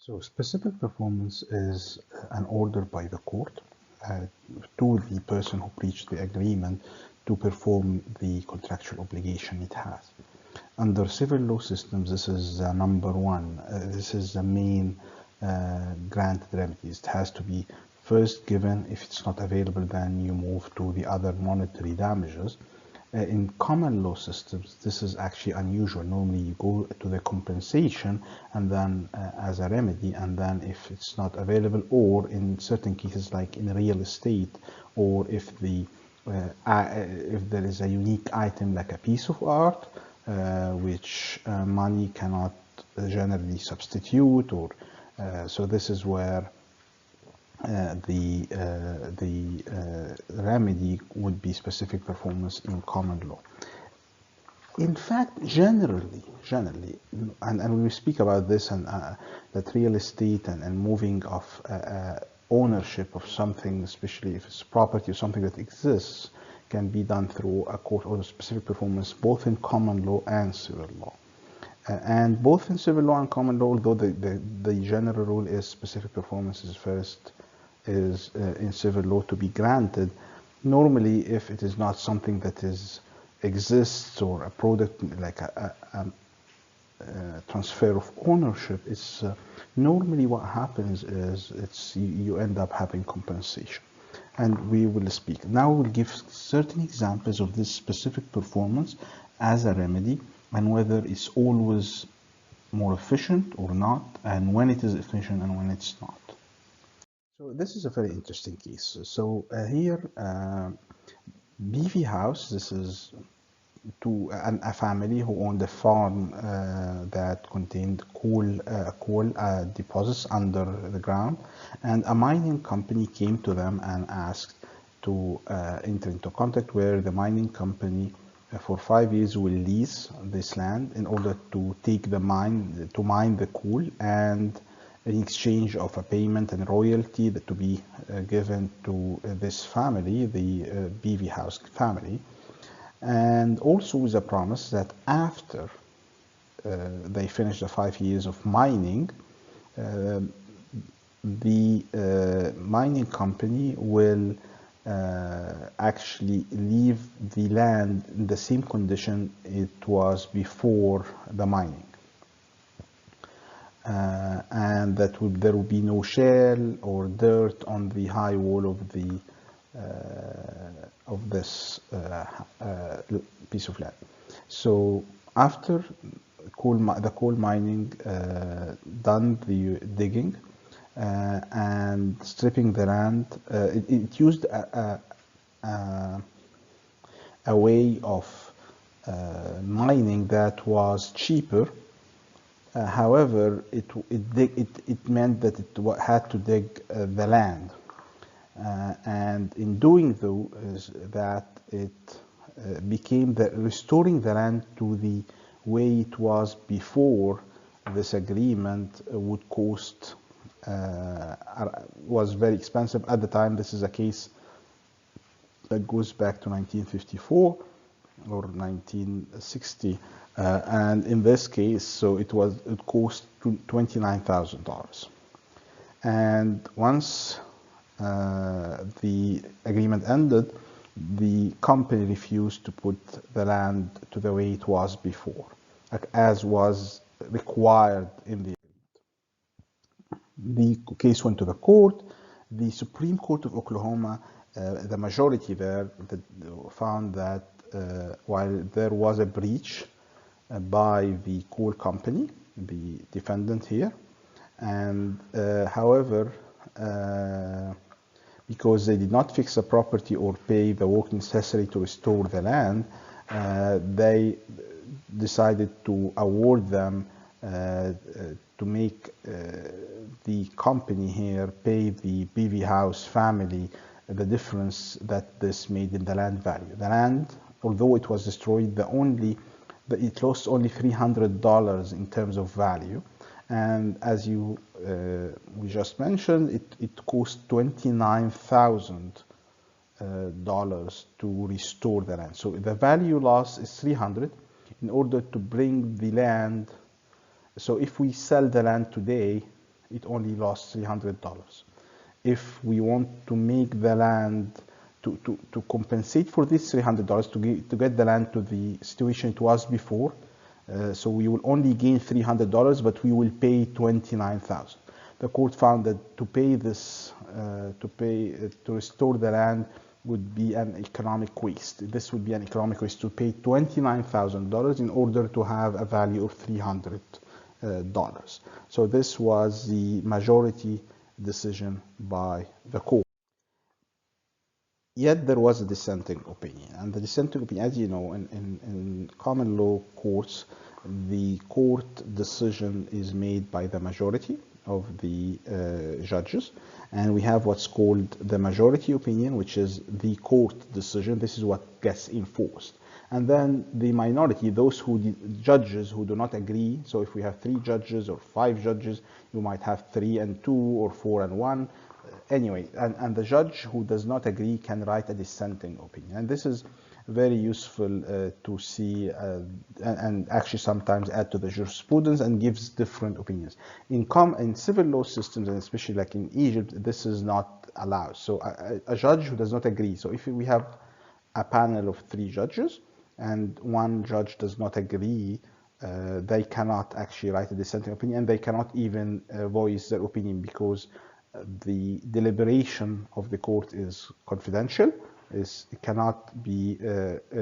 So specific performance is an order by the court to the person who breached the agreement to perform the contractual obligation it has. Under civil law systems, this is number one. This is the main granted remedies. It has to be first given. If it's not available, then you move to the other monetary damages. In common law systems, this is actually unusual. Normally, you go to the compensation and then as a remedy, and then if it's not available, or in certain cases like in real estate, or if there is a unique item like a piece of art, which money cannot generally substitute, or so this is where the remedy would be specific performance in common law. In fact, generally, and we speak about this, and that real estate and moving of ownership of something, especially if it's property or something that exists, can be done through a court order specific performance, both in common law and civil law. And both in civil law and common law, although the general rule is specific performance is first, is in civil law to be granted. Normally, if it is not something that exists, or a product like a transfer of ownership, it's normally what happens is you end up having compensation. And we will speak. Now we'll give certain examples of this specific performance as a remedy, and whether it's always more efficient or not, and when it is efficient and when it's not. So this is a very interesting case. So here, BV House, this is a family who owned a farm that contained coal deposits under the ground, and a mining company came to them and asked to enter into contact where the mining company for 5 years will lease this land in order to take the mine the coal, and in exchange of a payment and royalty that to be given to this family, the BV House family. And also with a promise that after they finish the 5 years of mining, the mining company will actually leave the land in the same condition it was before the mining. And that there will be no shale or dirt on the high wall of the of this piece of land. So after the coal mining, done the digging and stripping the land, it used a way of mining that was cheaper. However, it meant that it had to dig the land. And in doing so, is that it became restoring the land to the way it was before this agreement would cost, was very expensive at the time. This is a case that goes back to 1954 or 1960, and in this case, so it cost $29,000. And once the agreement ended, the company refused to put the land to the way it was before, as was required in the agreement. The case went to the court. The Supreme Court of Oklahoma, the majority there, found that while there was a breach by the coal company, the defendant here, and however, because they did not fix the property or pay the work necessary to restore the land, they decided to award them to make the company here pay the BV House family the difference that this made in the land value. The land, although it was destroyed, it lost only $300 in terms of value. And as we just mentioned, it cost $29,000 to restore the land. So the value loss is $300 in order to bring the land. So if we sell the land today, it only lost $300. If we want to make the land, to compensate for this $300, to get the land to the situation it was before, so we will only gain $300, but we will pay $29,000. The court found that to pay this, to restore the land would be an economic waste. This would be an economic waste to pay $29,000 in order to have a value of $300. So this was the majority decision by the court. Yet there was a dissenting opinion, and the dissenting opinion, as you know, in common law courts, the court decision is made by the majority of the judges, and we have what's called the majority opinion, which is the court decision. This is what gets enforced. And then the minority, judges who do not agree. So if we have 3 judges or 5 judges, you might have 3 and 2 or 4 and 1. Anyway, and the judge who does not agree can write a dissenting opinion. And this is very useful to see and actually sometimes add to the jurisprudence and gives different opinions. In civil law systems, and especially like in Egypt, this is not allowed. So a judge who does not agree. So if we have a panel of 3 judges, and one judge does not agree, they cannot actually write a dissenting opinion, and they cannot even voice their opinion, because the deliberation of the court is confidential, it cannot be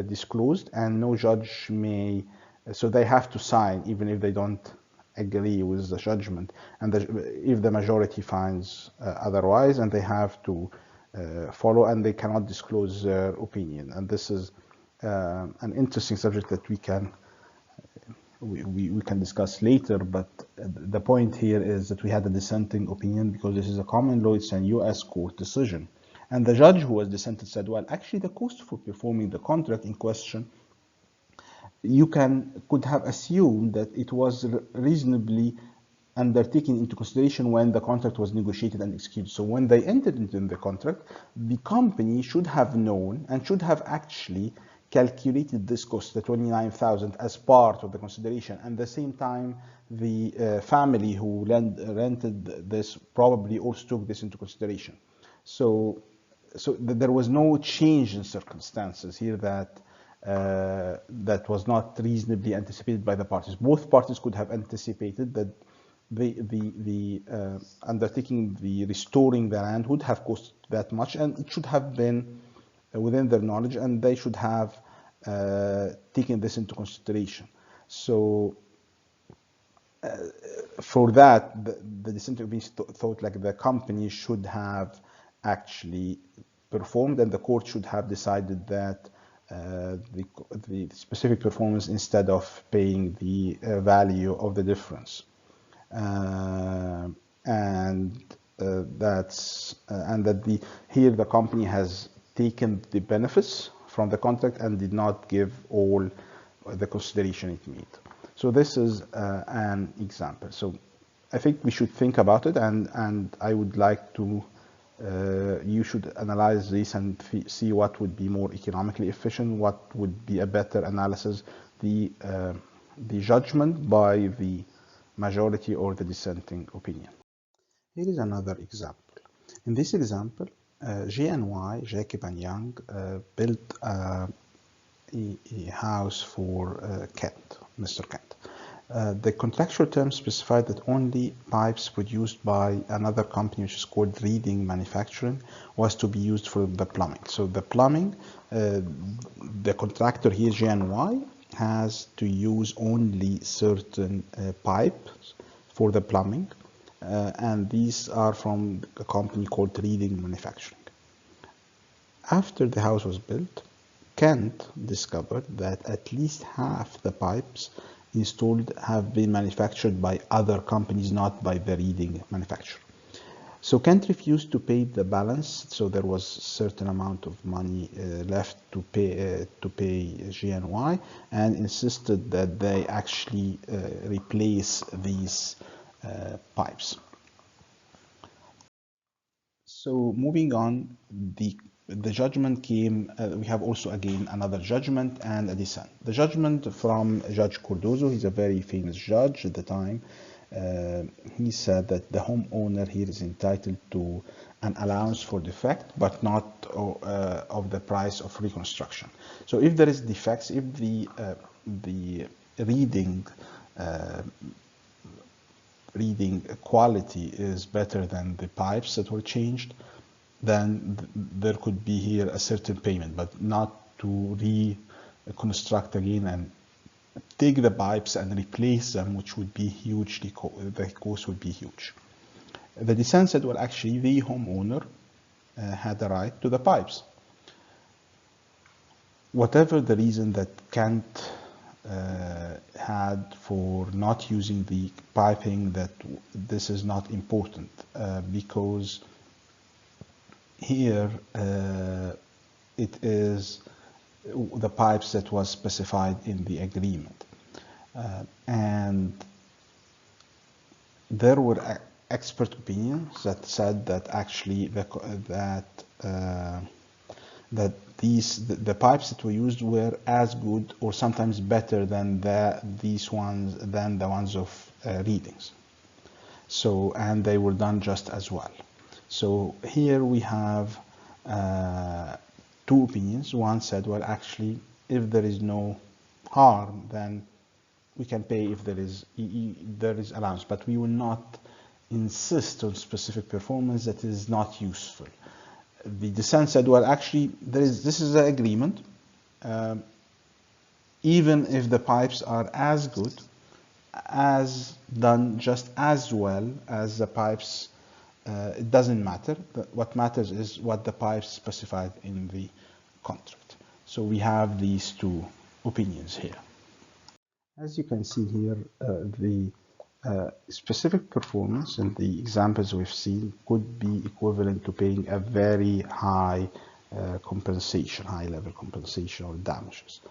disclosed, and no judge may, so they have to sign even if they don't agree with the judgment, and if the majority finds otherwise, and they have to follow, and they cannot disclose their opinion. And this is an interesting subject that we can discuss later, but the point here is that we had a dissenting opinion because this is a common law, it's a U.S. court decision. And the judge who was dissented said, well, actually the cost for performing the contract in question, you could have assumed that it was reasonably undertaken into consideration when the contract was negotiated and executed. So when they entered into the contract, the company should have known and should have actually calculated this cost, the $29,000, as part of the consideration. And at the same time, the family who rented this probably also took this into consideration. So there was no change in circumstances here that was not reasonably anticipated by the parties. Both parties could have anticipated that the undertaking, the restoring the land would have cost that much, and it should have been within their knowledge, and they should have taken this into consideration. So for that, the dissenting opinion thought like the company should have actually performed, and the court should have decided that the specific performance instead of paying the value of the difference. And that here the company has taken the benefits from the contract and did not give all the consideration it made. So this is an example. So I think we should think about it, and I would like to you should analyze this and see what would be more economically efficient, what would be a better analysis, the judgment by the majority or the dissenting opinion. Here is another example. In this example, J&Y, Jacob and Young, built a house for Kent, Mr. Kent. The contractual terms specified that only pipes produced by another company, which is called Reading Manufacturing, was to be used for the plumbing. So the plumbing, the contractor here, J&Y, has to use only certain pipes for the plumbing, and these are from a company called Reading Manufacturing. After the house was built, Kent discovered that at least half the pipes installed have been manufactured by other companies, not by the Reading manufacturer. So Kent refused to pay the balance, so there was a certain amount of money left to pay J&Y, and insisted that they actually replace these pipes. So moving on, the judgment came, we have also again another judgment and a dissent. The judgment from Judge Cardozo, he's a very famous judge at the time, he said that the homeowner here is entitled to an allowance for defect, but not of the price of reconstruction. So if there is defects, if the reading quality is better than the pipes that were changed, then there could be here a certain payment, but not to reconstruct again and take the pipes and replace them, which would be hugely, the cost would be huge. The dissent said, well, actually, the homeowner had a right to the pipes. Whatever the reason that Kant had for not using the piping, that this is not important, because here it is the pipes that was specified in the agreement, and there were expert opinions that said that actually the pipes that were used were as good or sometimes better than the ones of readings. So, and they were done just as well. So here we have two opinions. One said, well, actually, if there is no harm, then we can pay if there is allowance, but we will not insist on specific performance that is not useful. The dissent said, well, actually, this is an agreement. Even if the pipes are as good, as done just as well as the pipes, it doesn't matter. What matters is what the pipes specified in the contract. So we have these two opinions here. As you can see here, the specific performance in the examples we've seen could be equivalent to paying a very high compensation, high-level compensation or damages.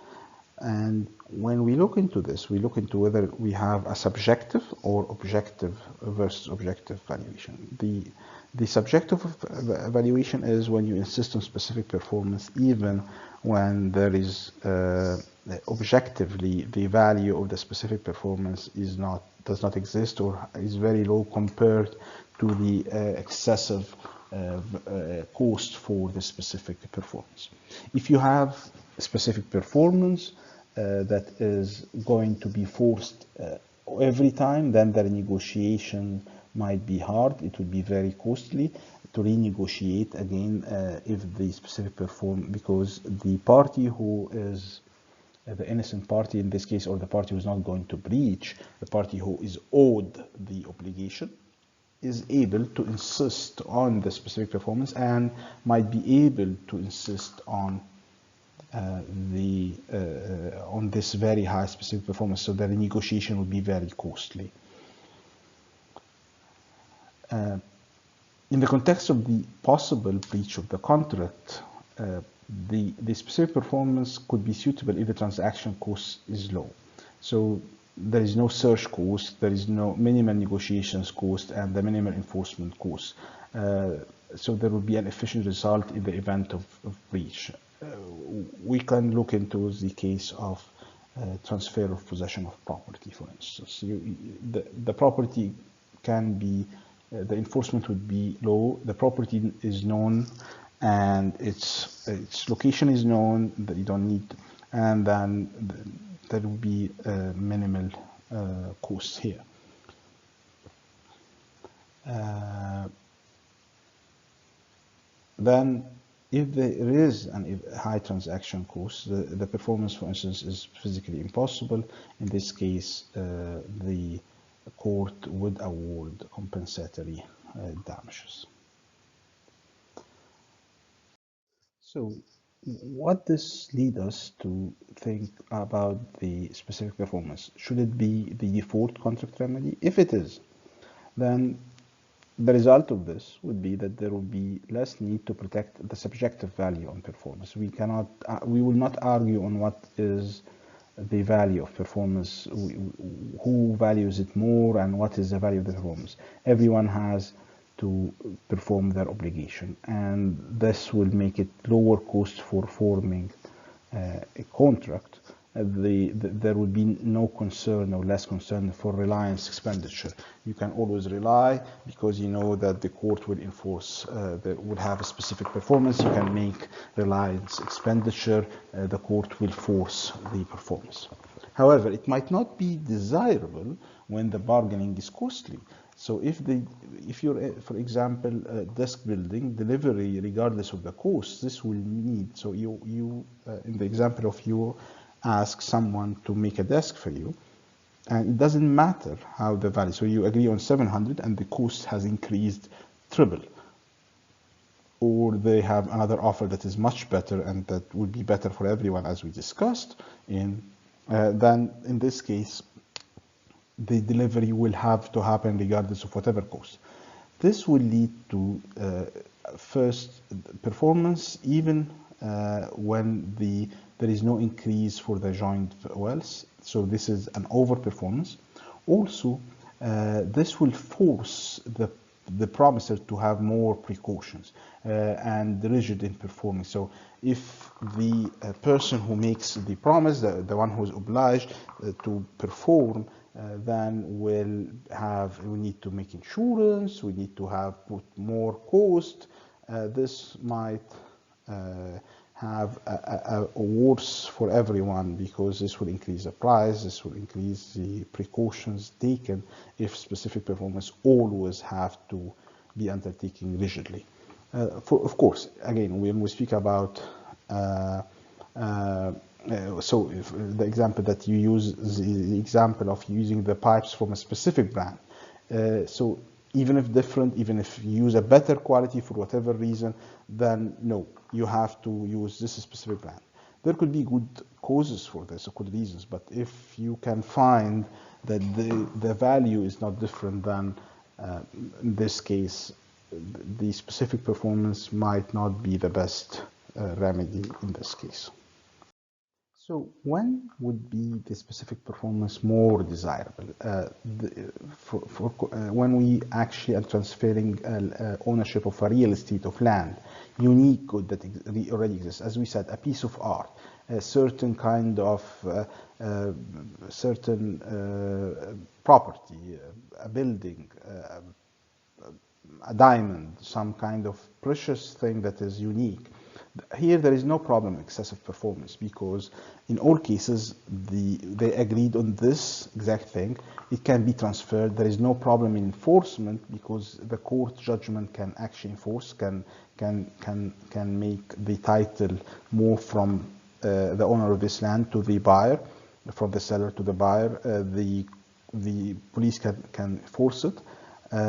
And when we look into this, we look into whether we have a subjective or objective versus objective valuation. The subjective valuation is when you insist on specific performance, even when there is objectively the value of the specific performance does not exist or is very low compared to the excessive cost for the specific performance. If you have specific performance that is going to be forced every time, then the renegotiation might be hard. It would be very costly to renegotiate again if the specific because the party who is the innocent party in this case, or the party who is not going to breach, the party who is owed the obligation, is able to insist on the specific performance and might be able to insist on on this very high specific performance, so the renegotiation would be very costly. In the context of the possible breach of the contract, the specific performance could be suitable if the transaction cost is low. So there is no search cost, there is no minimal negotiations cost, and the minimal enforcement cost. So there would be an efficient result in the event of breach. We can look into the case of transfer of possession of property, for instance. The property can be, the enforcement would be low, the property is known, and its location is known, that you don't need, and then there will be minimal costs here. Then if there is a high transaction cost, the performance, for instance, is physically impossible. In this case, the court would award compensatory damages. So what this leads us to think about the specific performance? Should it be the default contract remedy? If it is, then the result of this would be that there will be less need to protect the subjective value on performance. We will not argue on what is the value of performance, who values it more, and what is the value of the performance. Everyone has to perform their obligation, and this will make it lower cost for forming a contract, there will be no concern or less concern for reliance expenditure. You can always rely because you know that the court will enforce, will have a specific performance. You can make reliance expenditure, the court will force the performance. However, it might not be desirable when the bargaining is costly. So if you're, for example, desk building delivery, regardless of the cost, this will need, so you in the example of you ask someone to make a desk for you, and it doesn't matter how the value, so you agree on 700 and the cost has increased triple, or they have another offer that is much better and that would be better for everyone, as we discussed, then in this case, the delivery will have to happen regardless of whatever cost. This will lead to first performance even when there is no increase for the joint wells. So this is an overperformance. Also, this will force the promiser to have more precautions and rigid in performing. So if the person who makes the promise, the one who is obliged to perform, then we need to make insurance, we need to put more cost. This might have a worse for everyone, because this will increase the price, this will increase the precautions taken if specific performance always have to be undertaken rigidly. Of course, again, when we speak about so if the example that you use, the example of using the pipes from a specific brand. So even if different, even if you use a better quality for whatever reason, then no, you have to use this specific brand. There could be good causes for this, or good reasons, but if you can find that the value is not different, then in this case, the specific performance might not be the best remedy in this case. So when would be the specific performance more desirable? When we actually are transferring ownership of a real estate of land, unique good that already exists, as we said, a piece of art, a certain kind of property, a building, a diamond, some kind of precious thing that is unique. Here there is no problem excessive performance, because in all cases they agreed on this exact thing. It can be transferred. There is no problem in enforcement, because the court judgment can actually enforce, can make the title move from the owner of this land to the buyer, from the seller to the buyer. The police can force it.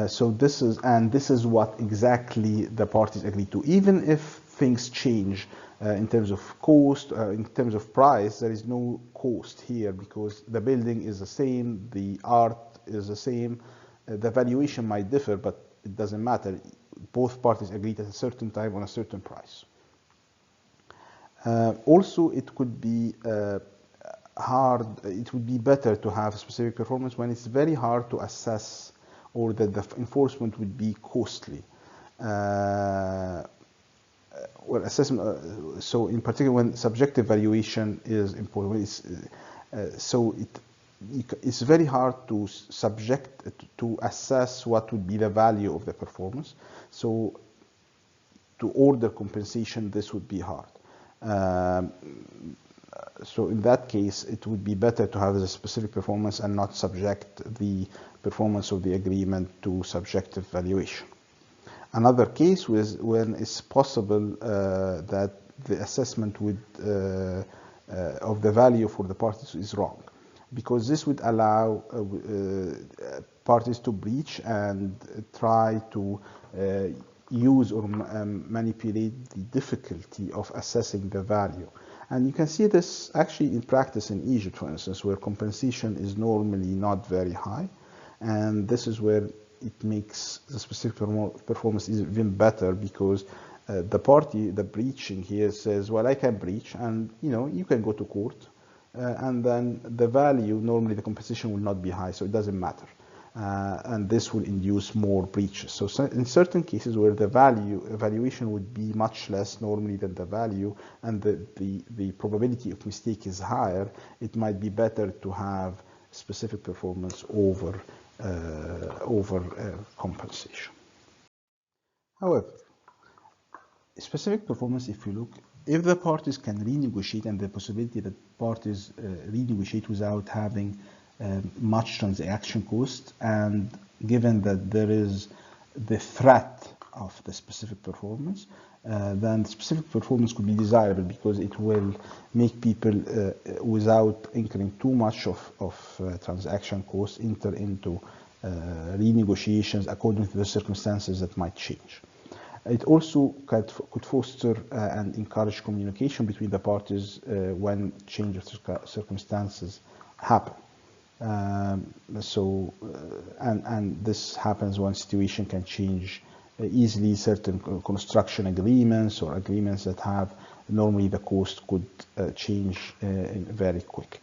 So this is what exactly the parties agreed to. Even if things change in terms of cost, in terms of price, there is no cost here, because the building is the same, the art is the same. The valuation might differ, but it doesn't matter. Both parties agreed at a certain time on a certain price. Also, it could be hard. It would be better to have a specific performance when it's very hard to assess, or that the enforcement would be costly. Well, assessment. So, in particular, when subjective valuation is important, it's very hard to assess what would be the value of the performance. So, to order compensation, this would be hard. So, in that case, it would be better to have a specific performance and not subject the performance of the agreement to subjective valuation. Another case was when it's possible that the assessment of the value for the parties is wrong, because this would allow parties to breach and try to use or manipulate the difficulty of assessing the value. And you can see this actually in practice in Egypt, for instance, where compensation is normally not very high, and this is where it makes the specific performance even better, because the breaching here says, well, I can breach, and you can go to court, and then the value, normally the compensation will not be high, so it doesn't matter. and this will induce more breaches. So in certain cases where the evaluation would be much less normally than the value, and the probability of mistake is higher, it might be better to have specific performance over compensation. However, specific performance, if you look, if the parties can renegotiate, and the possibility that parties renegotiate without having much transaction cost, and given that there is the threat of the specific performance, then specific performance could be desirable because it will make people, without incurring too much of transaction costs, enter into renegotiations according to the circumstances that might change. It also could foster and encourage communication between the parties when change of circumstances happen. And this happens when situation can change easily. Certain construction agreements or agreements that have normally the cost could change very quickly.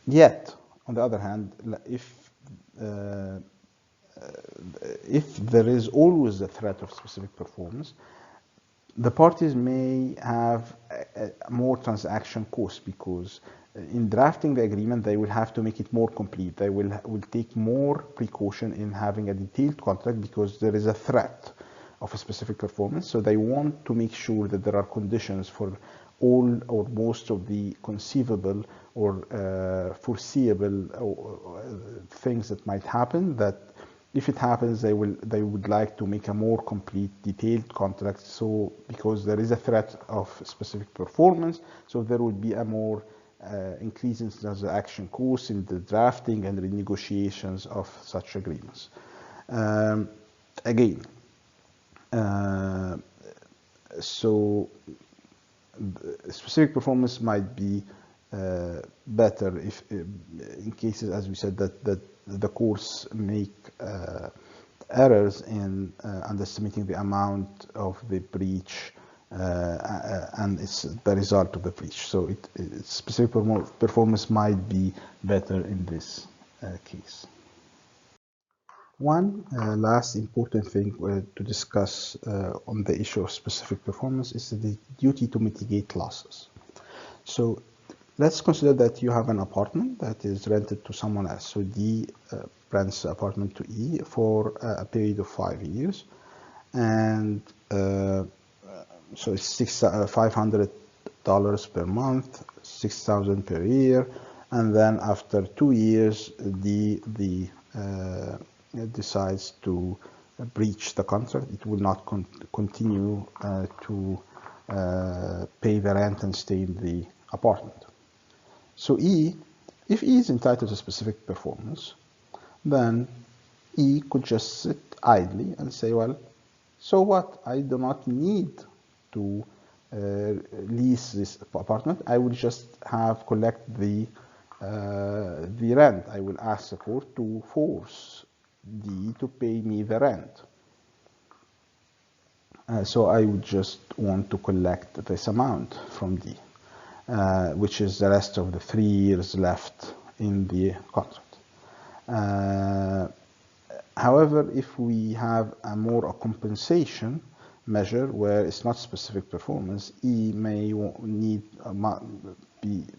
Yet, on the other hand, if there is always a threat of specific performance, the parties may have more transaction costs, because in drafting the agreement they will have to make it more complete. They will take more precaution in having a detailed contract because there is a threat of a specific performance. So they want to make sure that there are conditions for all or most of the conceivable or foreseeable things that might happen, that if it happens, they would like to make a more complete, detailed contract. So because there is a threat of specific performance, so there would be a more increase in transaction costs in the drafting and renegotiations of such agreements. So specific performance might be better if, in cases, as we said, that the courts make errors in underestimating the amount of the breach and it's the result of the breach. So specific performance might be better in this case. One last important thing to discuss on the issue of specific performance is the duty to mitigate losses. So let's consider that you have an apartment that is rented to someone else. So D rents the apartment to E for a period of 5 years, and so it's $500 per month, $6,000 per year, and then after 2 years, D decides to breach the contract. It will not continue to pay the rent and stay in the apartment. So if E is entitled to specific performance, then E could just sit idly and say, well, so what? I do not need to lease this apartment. I will just collect the rent. I will ask the court to force D to pay me the rent. So I would just want to collect this amount from D, which is the rest of the 3 years left in the contract. However, if we have a more compensation measure where it's not specific performance, E may need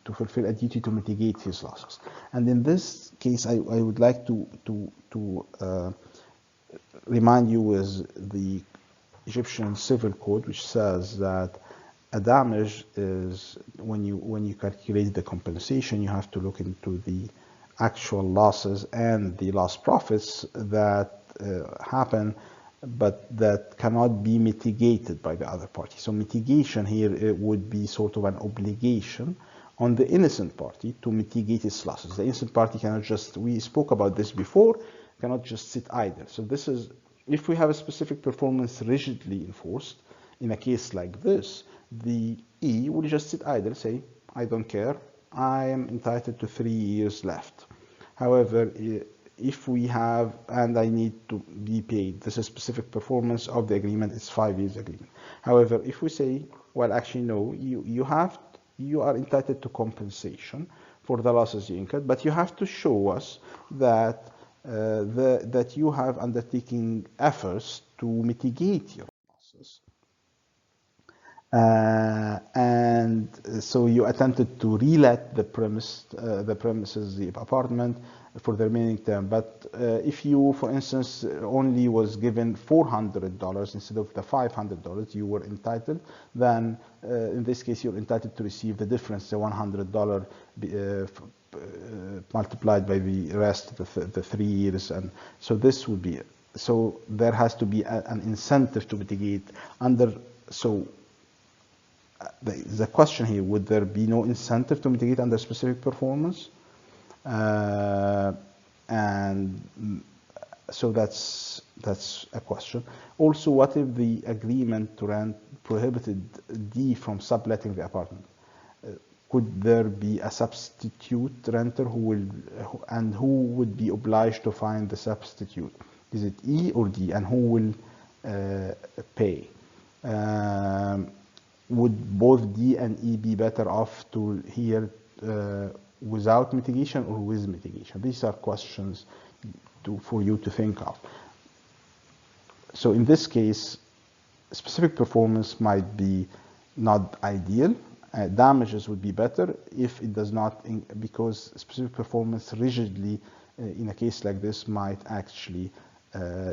to fulfill a duty to mitigate his losses. And in this case, I would like to remind you with the Egyptian Civil Code, which says that a damage is, when you calculate the compensation, you have to look into the actual losses and the lost profits that happen, but that cannot be mitigated by the other party. So mitigation here, it would be sort of an obligation on the innocent party to mitigate its losses. The innocent party cannot just, we spoke about this before, cannot just sit idle. So this is, if we have a specific performance rigidly enforced, in a case like this, the E will just sit idle, say, I don't care, I am entitled to 3 years left. However, if we have, and I need to be paid, this is specific performance of the agreement, it's 5 years agreement. However, if we say, well, actually, no, you are entitled to compensation for the losses you incurred, but you have to show us that that you have undertaken efforts to mitigate your losses. And so you attempted to relet the premises, the apartment, for the remaining term. But if you, for instance, only was given $400 instead of the $500 you were entitled, then in this case you're entitled to receive the difference, the $100 multiplied by the rest, the 3 years, and so this would be. So there has to be an incentive to mitigate under. So the question here, would there be no incentive to mitigate under specific performance? And so that's a question. Also, what if the agreement to rent prohibited D from subletting the apartment? Could there be a substitute renter who would be obliged to find the substitute? Is it E or D, and who will pay? Would both D and E be better off to here without mitigation or with mitigation? These are questions for you to think of. So in this case, specific performance might be not ideal. Damages would be better if it does not, because specific performance rigidly in a case like this might actually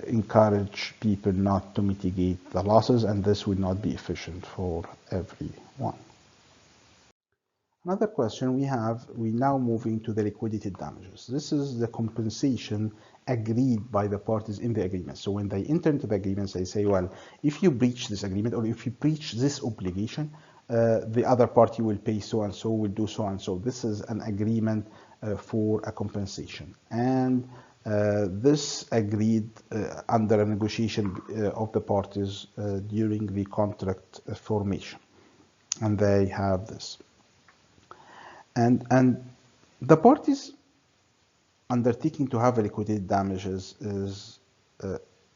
encourage people not to mitigate the losses, and this would not be efficient for everyone. Another question we now moving to the liquidated damages. This is the compensation agreed by the parties in the agreement. So when they enter into the agreements, they say, well, if you breach this agreement or if you breach this obligation, the other party will pay so and so, will do so and so. This is an agreement for a compensation. And this agreed under a negotiation of the parties during the contract formation. And they have this. And the parties undertaking to have a liquidated damages is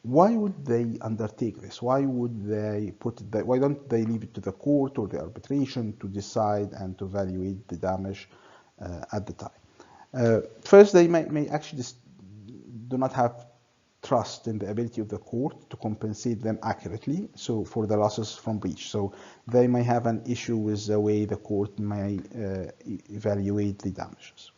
why would they undertake this? Why would they why don't they leave it to the court or the arbitration to decide and to evaluate the damage at the time? First, they may actually do not have trust in the ability of the court to compensate them accurately, so for the losses from breach. So they may have an issue with the way the court may evaluate the damages.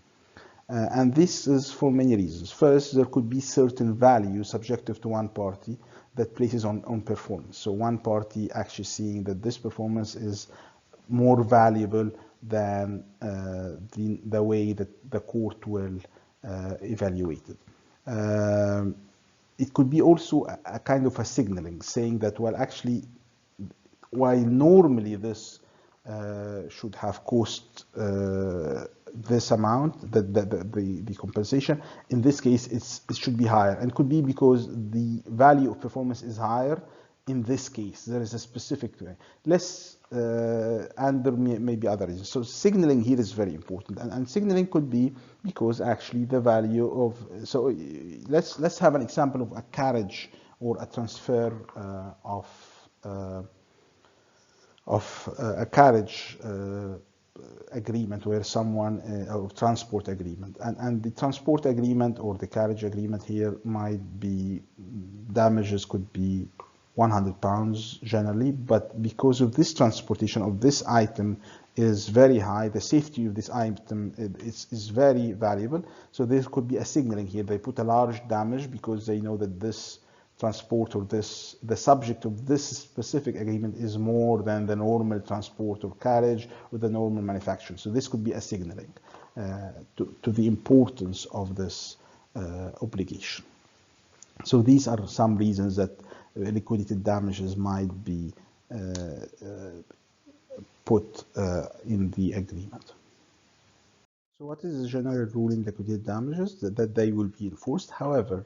And this is for many reasons. First, there could be certain value subjective to one party that places on performance. So one party actually seeing that this performance is more valuable than the way that the court will evaluate it. It could be also a kind of a signaling, saying that, well, actually, while normally this should have cost this amount, the compensation, in this case, it should be higher. And it could be because the value of performance is higher in this case. There is a specific less, and there may be other reasons. So signaling here is very important. And signaling could be because actually the value of, so let's have an example of a carriage or a transfer of a carriage agreement where someone, or transport agreement, and the transport agreement or the carriage agreement here might be, damages could be £100 generally, but because of this transportation of this item is very high, the safety of this item is very valuable, so there could be a signaling here. They put a large damage because they know that this transport or the subject of this specific agreement is more than the normal transport or carriage or the normal manufacturing. So this could be a signaling to the importance of this obligation. So these are some reasons that liquidated damages might be put in the agreement. So what is the general rule in liquidated damages? That they will be enforced. However,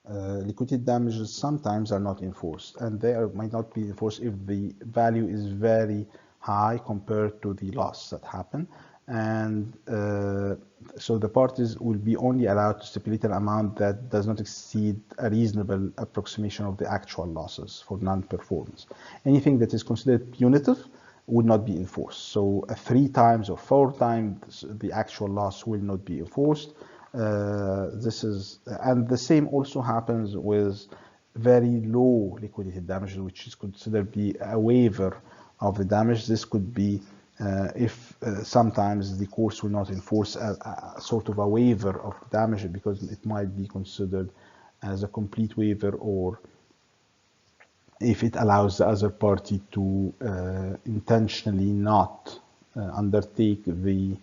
liquidated damages sometimes are not enforced, and they might not be enforced if the value is very high compared to the loss that happened. And so the parties will be only allowed to stipulate an amount that does not exceed a reasonable approximation of the actual losses for non-performance. Anything that is considered punitive would not be enforced. So 3 times or 4 times the actual loss will not be enforced. And the same also happens with very low liquidated damages, which is considered to be a waiver of the damage. This could be if sometimes the courts will not enforce a sort of a waiver of damage because it might be considered as a complete waiver, or if it allows the other party to intentionally not undertake the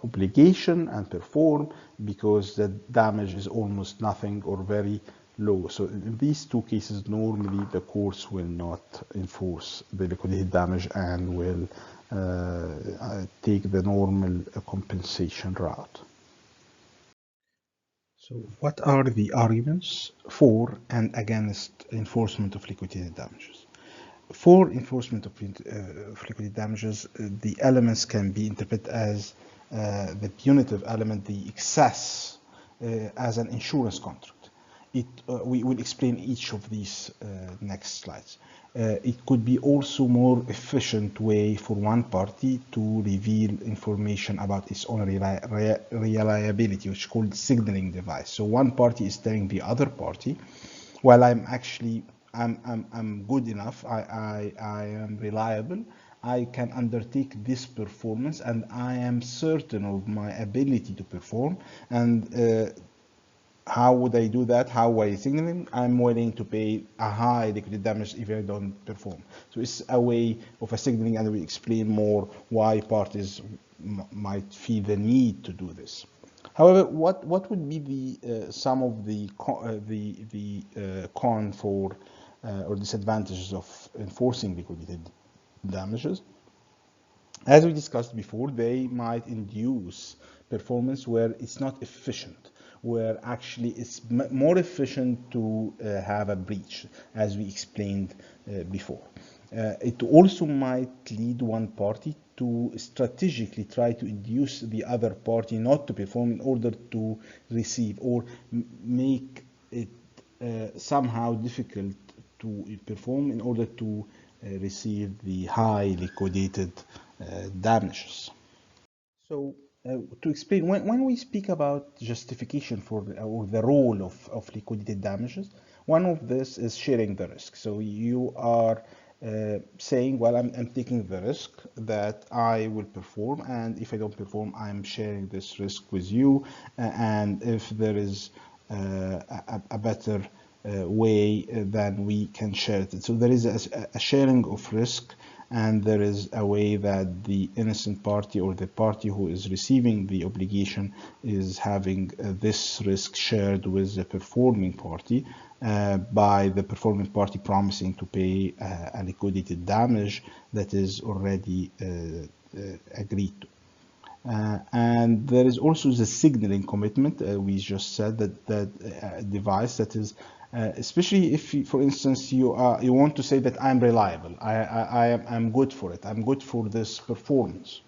obligation and perform because the damage is almost nothing or very low. So in these two cases, normally the courts will not enforce the liquidated damage and will take the normal compensation route. So what are the arguments for and against enforcement of liquidated damages? For enforcement of liquidated damages, the elements can be interpreted as the punitive element, the excess, as an insurance contract. We will explain each of these next slides. It could be also more efficient way for one party to reveal information about its own reliability, which is called signaling device. So one party is telling the other party, well, I'm good enough, I am reliable, I can undertake this performance, and I am certain of my ability to perform. And how would I do that? How would I signal him? I'm willing to pay a high liquidated damage if I don't perform. So it's a way of a signaling, and we'll explain more why parties might feel the need to do this. However, what would be the some of the con for or disadvantages of enforcing liquidated damages? As we discussed before, they might induce performance where it's not efficient, where actually it's more efficient to have a breach, as we explained before. It also might lead one party to strategically try to induce the other party not to perform in order to receive, or make it somehow difficult to perform in order to receive the high liquidated damages. So to explain, when we speak about justification for or the role of liquidated damages, one of this is sharing the risk. So you are saying, well, I'm taking the risk that I will perform, and if I don't perform, I'm sharing this risk with you, and if there is a better way, then we can share it. So there is a sharing of risk, and there is a way that the innocent party or the party who is receiving the obligation is having this risk shared with the performing party by the performing party promising to pay a liquidated damage that is already agreed to. And there is also the signaling commitment. We just said that device that is especially if, for instance, you want to say that I'm reliable, I'm good for it, I'm good for this performance.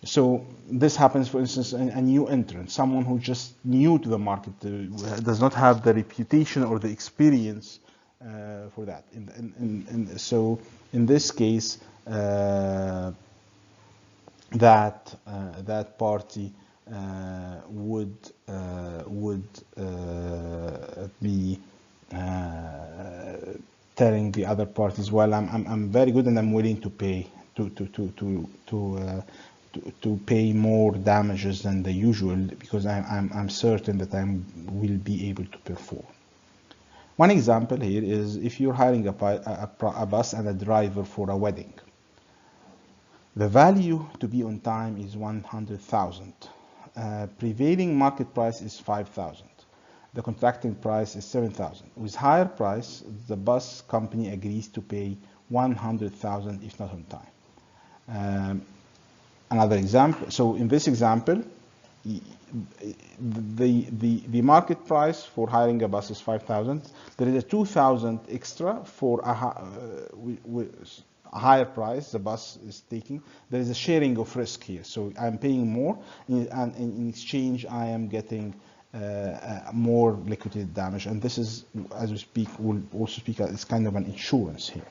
So this happens, for instance, a new entrant, someone who just new to the market, does not have the reputation or the experience for that. So in this case, that party would be telling the other parties, well, I'm very good and I'm willing to pay to pay more damages than the usual because I'm certain that I will be able to perform. One example here is if you're hiring a bus and a driver for a wedding. The value to be on time is 100,000. Prevailing market price is 5,000. The contracting price is 7,000. With higher price, the bus company agrees to pay 100,000 if not on time. Another example. So in this example, the market price for hiring a bus is 5,000. There is a 2,000 extra for a higher price the bus is taking. There is a sharing of risk here. So I'm paying more, and in exchange I am getting more liquidated damage. And this is, as we speak, we'll also speak, it's kind of an insurance here.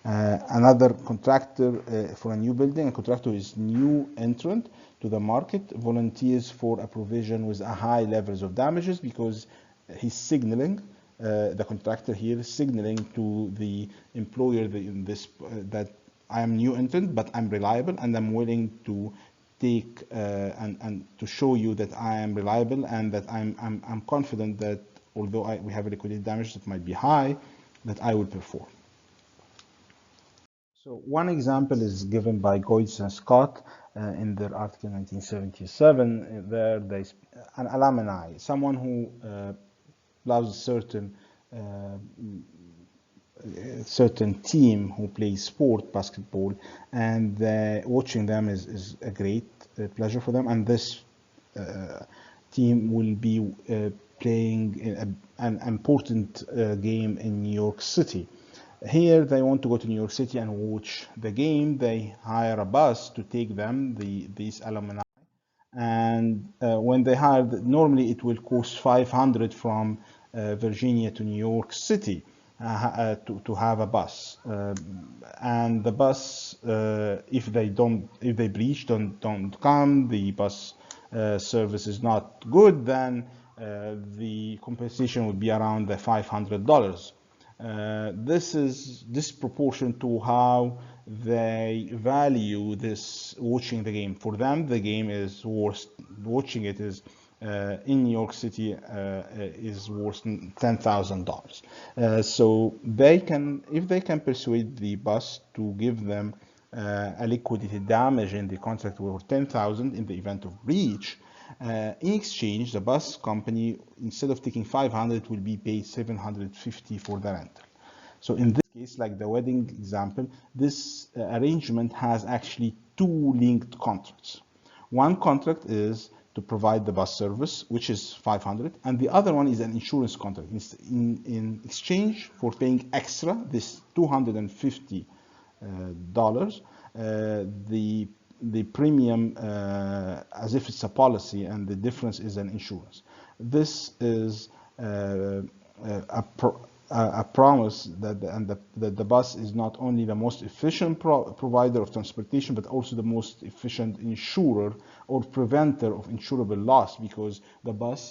Another contractor for a new building, a contractor is new entrant to the market, volunteers for a provision with a high levels of damages because he's signaling, the contractor here is signaling to the employer that I am new entrant, but I'm reliable and I'm willing to take and to show you that I am reliable and that I'm confident that although we have a liquidated damage that might be high, that I will perform. So one example is given by Goetz and Scott in their article 1977. There an alumni, someone who loves certain team who plays sport, basketball, and watching them is a great pleasure for them. And this team will be playing an important game in New York City. Here they want to go to New York City and watch the game. They hire a bus to take them, these alumni. And when they hire, normally it will cost 500 from Virginia to New York City to have a bus. And the bus, if they breach, don't come, the bus service is not good, then the compensation would be around the $500. This is disproportionate to how they value this watching the game. For them, the game is worth watching it is in New York City is worth $10,000. So they can, if they can persuade the bus to give them a liquidated damage in the contract worth $10,000 in the event of breach. In exchange, the bus company, instead of taking 500, will be paid 750 for the rental. So in this case, like the wedding example, this arrangement has actually two linked contracts. One contract is to provide the bus service, which is 500, and the other one is an insurance contract. In exchange for paying extra, this $250, the premium as if it's a policy, and the difference is an insurance. This is a promise that the bus is not only the most efficient provider of transportation, but also the most efficient insurer or preventer of insurable loss, because the bus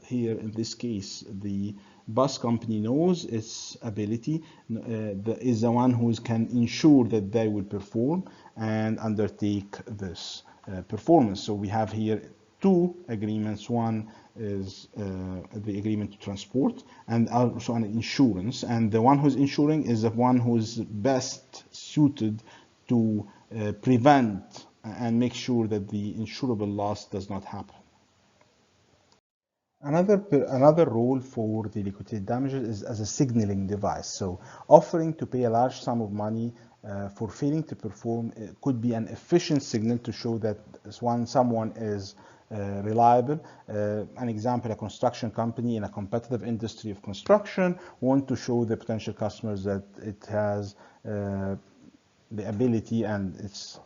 here in this case, the bus company knows its ability, is the one who can ensure that they will perform and undertake this performance. So we have here two agreements. One is the agreement to transport, and also an insurance. And the one who's insuring is the one who's best suited to prevent and make sure that the insurable loss does not happen. Another role for the liquidated damages is as a signaling device. So offering to pay a large sum of money for failing to perform could be an efficient signal to show that someone is reliable. An example, a construction company in a competitive industry of construction want to show the potential customers that it has the ability and it's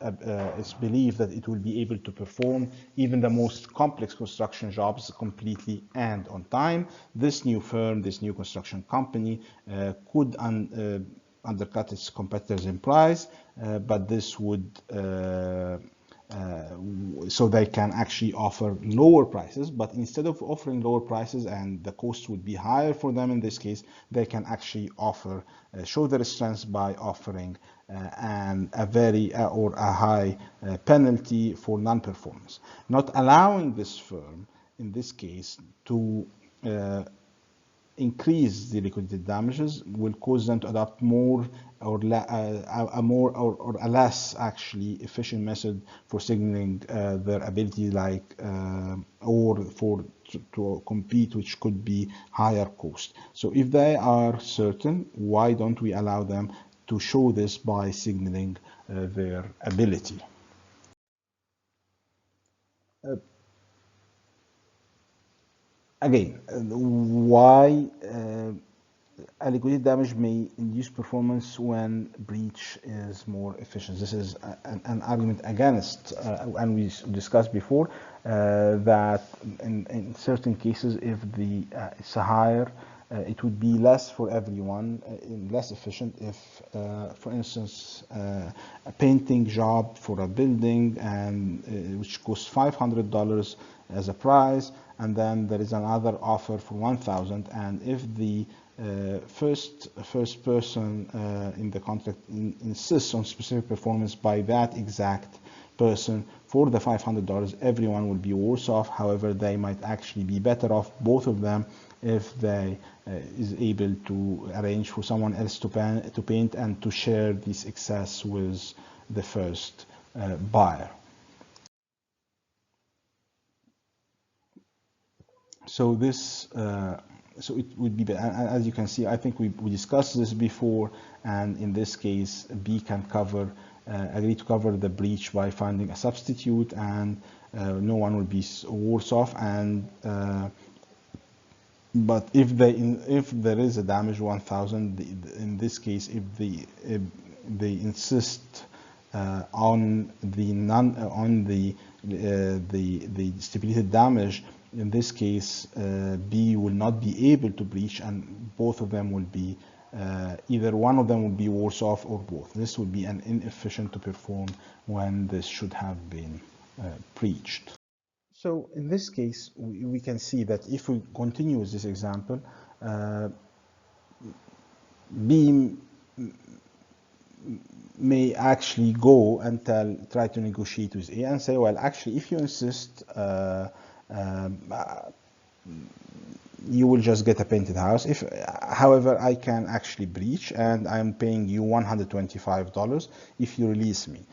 believed that it will be able to perform even the most complex construction jobs completely and on time. This new firm, this new construction company could undercut its competitors in price, but this would so they can actually offer lower prices, but instead of offering lower prices and the cost would be higher for them in this case, they can actually offer, show their strengths by offering a very or a high penalty for non-performance, not allowing this firm in this case to increase the liquidated damages will cause them to adopt more or a less actually efficient method for signaling their ability, like or to compete, which could be higher cost. So if they are certain, why don't we allow them to show this by signaling their ability? Again, why a liquidated damage may induce performance when breach is more efficient. This is an argument against, and we discussed before, that in certain cases, if the it's a higher, it would be less for everyone, less efficient if, for instance, a painting job for a building and which costs $500 as a price, and then there is another offer for 1,000, and if the first person in the contract insists on specific performance by that exact person for the $500, everyone will be worse off. However, they might actually be better off, both of them, if they is able to arrange for someone else to paint and to share this excess with the first buyer. So this, so it would be, as you can see, I think we discussed this before, and in this case, B can cover, agree to cover the breach by finding a substitute, and no one will be worse off. And but if there is a damage 1,000, in this case, if they insist on the stipulated damage, in this case, B will not be able to breach, and both of them will be, either one of them will be worse off or both. This would be an inefficient to perform when this should have been breached. So in this case, we can see that if we continue with this example, B may actually go and try to negotiate with A and say, well, actually, if you insist, you will just get a painted house. However, I can actually breach, and I'm paying you $125 if you release me.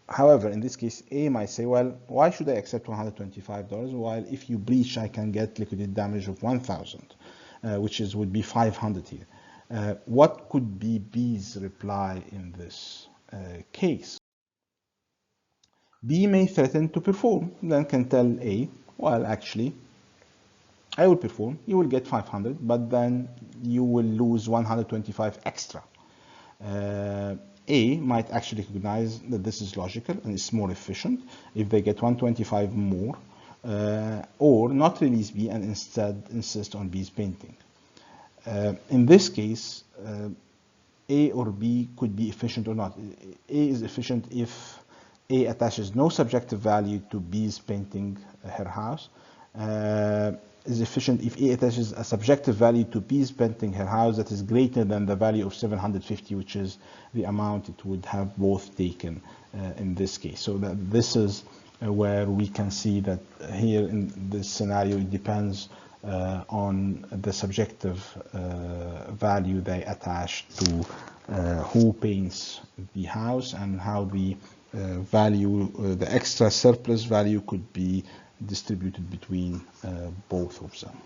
However, in this case, A might say, well, why should I accept $125 while if you breach, I can get liquidated damage of 1,000, which would be 500 here. What could be B's reply in this case? B may threaten to perform, then can tell A, well, actually, I will perform, you will get 500, but then you will lose 125 extra. A might actually recognize that this is logical and it's more efficient if they get 125 more, or not release B and instead insist on B's painting. In this case, A or B could be efficient or not. A is efficient if A attaches no subjective value to B's painting her house. Is efficient if A attaches a subjective value to B's painting her house that is greater than the value of 750, which is the amount it would have both taken in this case. So that this is where we can see that here in this scenario, it depends on the subjective value they attach to who paints the house, and how the value, the extra surplus value, could be distributed between both of them.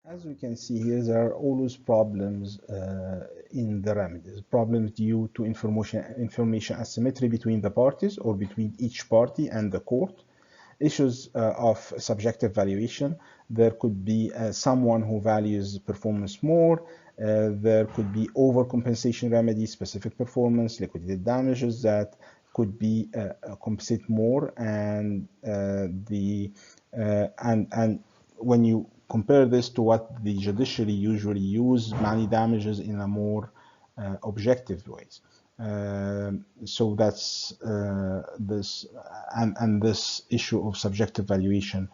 As we can see here, there are always problems in the remedies. Problems due to information asymmetry between the parties or between each party and the court. Issues of subjective valuation. There could be someone who values performance more. There could be overcompensation remedies, specific performance, liquidated damages that could be compensate more, and and when you compare this to what the judiciary usually use, money damages in a more objective ways. So that's this, and this issue of subjective valuation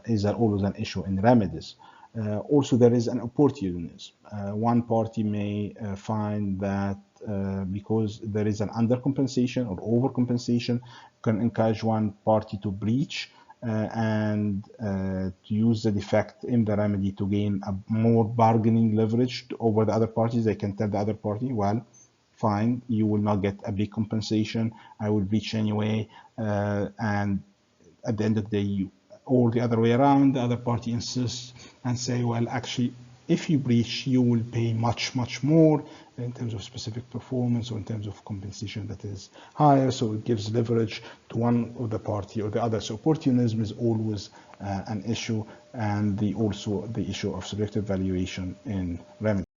is always an issue in remedies. Also, there is an opportunism. One party may find that because there is an undercompensation or overcompensation, can encourage one party to breach and to use the defect in the remedy to gain a more bargaining leverage over the other parties. They can tell the other party, well, fine, you will not get a big compensation, I will breach anyway, and at the end of the day, or the other way around, the other party insists and say, well, actually, If you breach, you will pay much more in terms of specific performance or in terms of compensation that is higher. So it gives leverage to one of the party or the other. So opportunism is always an issue, and also the issue of selective valuation in remedies.